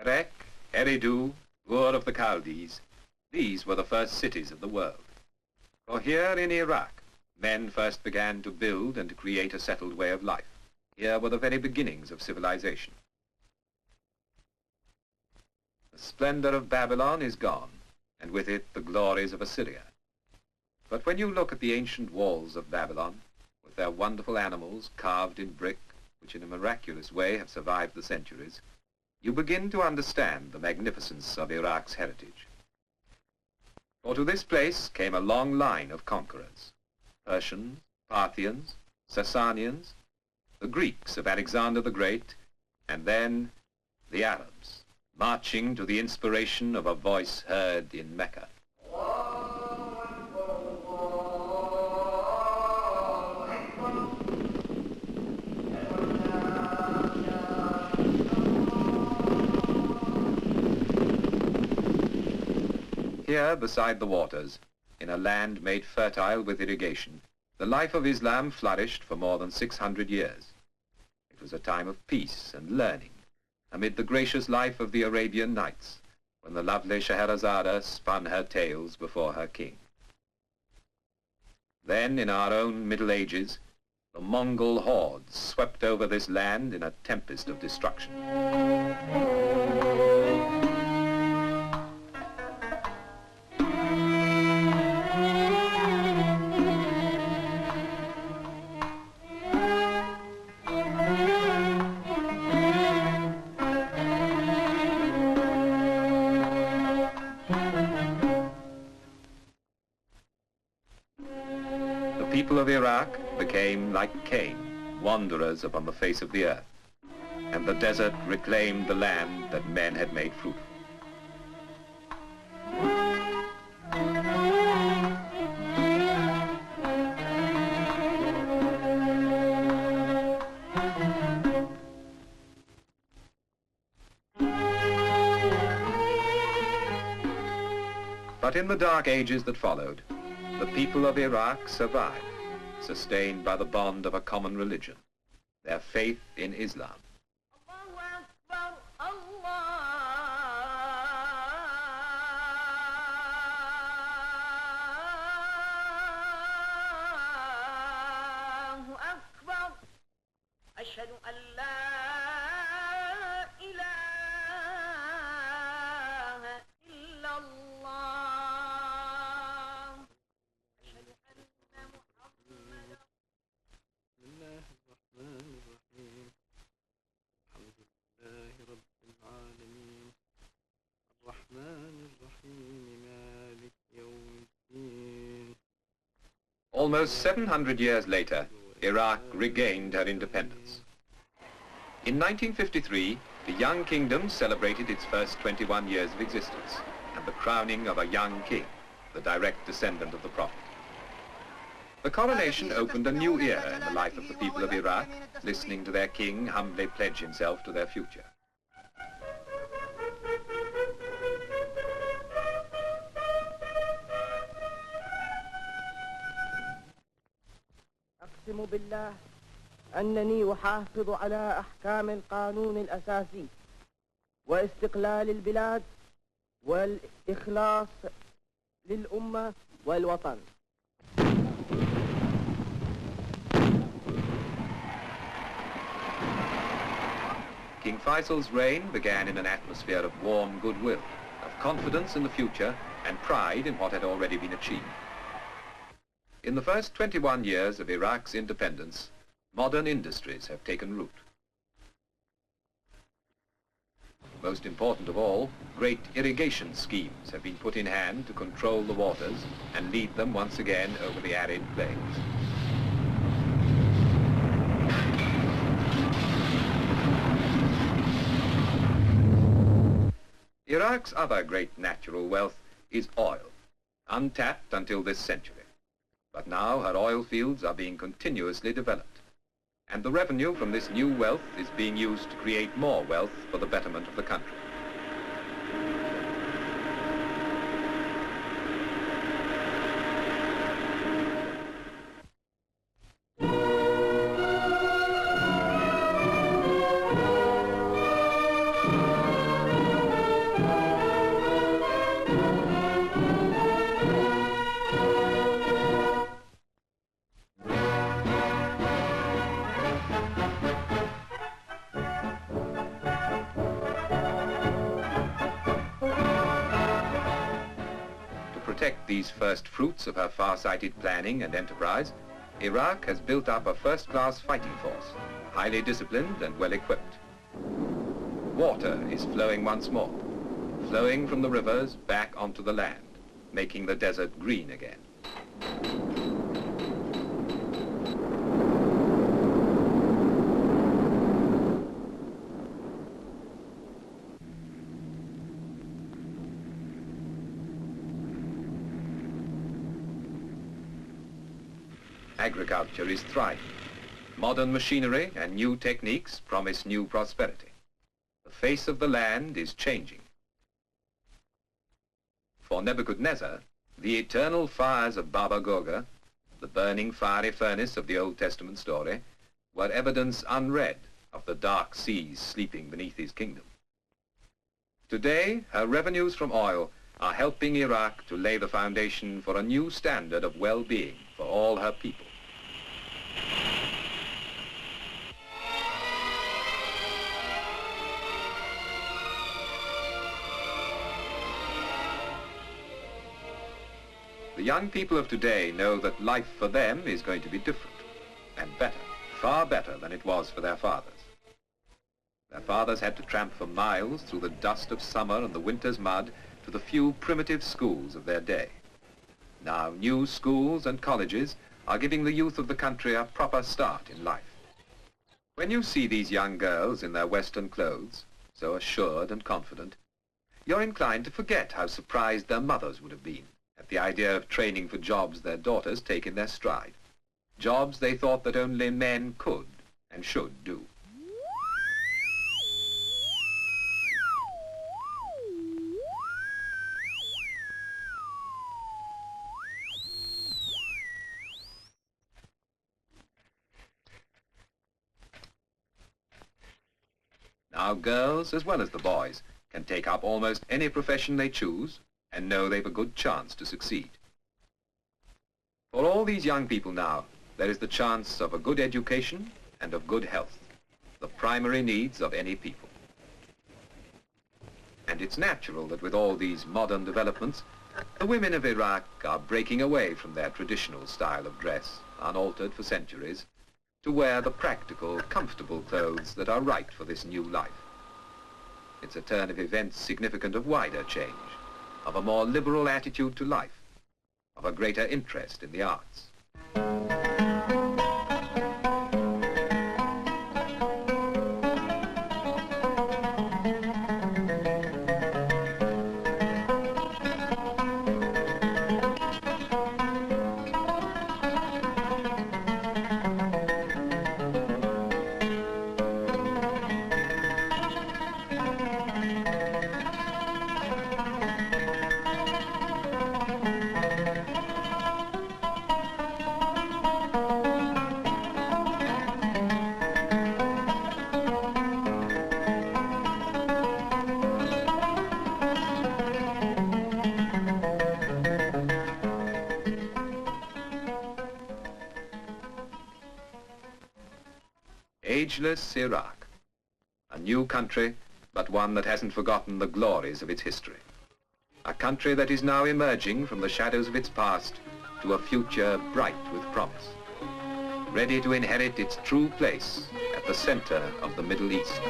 Erech, Eridu, Ur of the Chaldees, these were the first cities of the world. For here in Iraq, men first began to build and to create a settled way of life. Here were the very beginnings of civilization. The splendor of Babylon is gone, and with it the glories of Assyria. But when you look at the ancient walls of Babylon, with their wonderful animals carved in brick, which in a miraculous way have survived the centuries, you begin to understand the magnificence of Iraq's heritage. For to this place came a long line of conquerors: Persians, Parthians, Sasanians, the Greeks of Alexander the Great, and then the Arabs, marching to the inspiration of a voice heard in Mecca. Here, beside the waters, in a land made fertile with irrigation, the life of Islam flourished for more than 600 years. It was a time of peace and learning, amid the gracious life of the Arabian Nights, when the lovely Scheherazade spun her tales before her king. Then, in our own Middle Ages, the Mongol hordes swept over this land in a tempest of destruction. The people of Iraq became, like Cain, wanderers upon the face of the earth, and the desert reclaimed the land that men had made fruitful. But in the dark ages that followed, the people of Iraq survived, sustained by the bond of a common religion, their faith in Islam. Almost 700 years later, Iraq regained her independence. In 1953, the young kingdom celebrated its first 21 years of existence, and the crowning of a young king, the direct descendant of the Prophet. The coronation opened a new era in the life of the people of Iraq, listening to their king humbly pledge himself to their future. أقسم بالله أنني أحافظ على أحكام القانون الأساسي واستقلال البلاد والإخلاص للأمة والوطن. King Faisal's reign began in an atmosphere of warm goodwill, of confidence in the future and pride in what had already been achieved. In the first 21 years of Iraq's independence, modern industries have taken root. Most important of all, great irrigation schemes have been put in hand to control the waters and lead them once again over the arid plains. Iraq's other great natural wealth is oil, untapped until this century. But now her oil fields are being continuously developed, and the revenue from this new wealth is being used to create more wealth for the betterment of the country. protect these first fruits of her far-sighted planning and enterprise, Iraq has built up a first-class fighting force, highly disciplined and well-equipped. Water is flowing once more, flowing from the rivers back onto the land, making the desert green again. Agriculture is thriving. Modern machinery and new techniques promise new prosperity. The face of the land is changing. For Nebuchadnezzar, the eternal fires of Baba Goga, the burning fiery furnace of the Old Testament story, were evidence unread of the dark seas sleeping beneath his kingdom. Today, her revenues from oil are helping Iraq to lay the foundation for a new standard of well-being for all her people. The young people of today know that life for them is going to be different and better, far better than it was for their fathers. Their fathers had to tramp for miles through the dust of summer and the winter's mud to the few primitive schools of their day. Now, new schools and colleges are giving the youth of the country a proper start in life. When you see these young girls in their Western clothes, so assured and confident, you're inclined to forget how surprised their mothers would have been at the idea of training for jobs their daughters take in their stride, jobs they thought that only men could and should do. Now girls, as well as the boys, can take up almost any profession they choose and know they've a good chance to succeed. For all these young people now, there is the chance of a good education and of good health, the primary needs of any people. And it's natural that with all these modern developments, the women of Iraq are breaking away from their traditional style of dress, unaltered for centuries, to wear the practical, comfortable clothes that are right for this new life. It's a turn of events significant of wider change, of a more liberal attitude to life, of a greater interest in the arts. Ageless Iraq, a new country, but one that hasn't forgotten the glories of its history. A country that is now emerging from the shadows of its past to a future bright with promise, ready to inherit its true place at the center of the Middle East.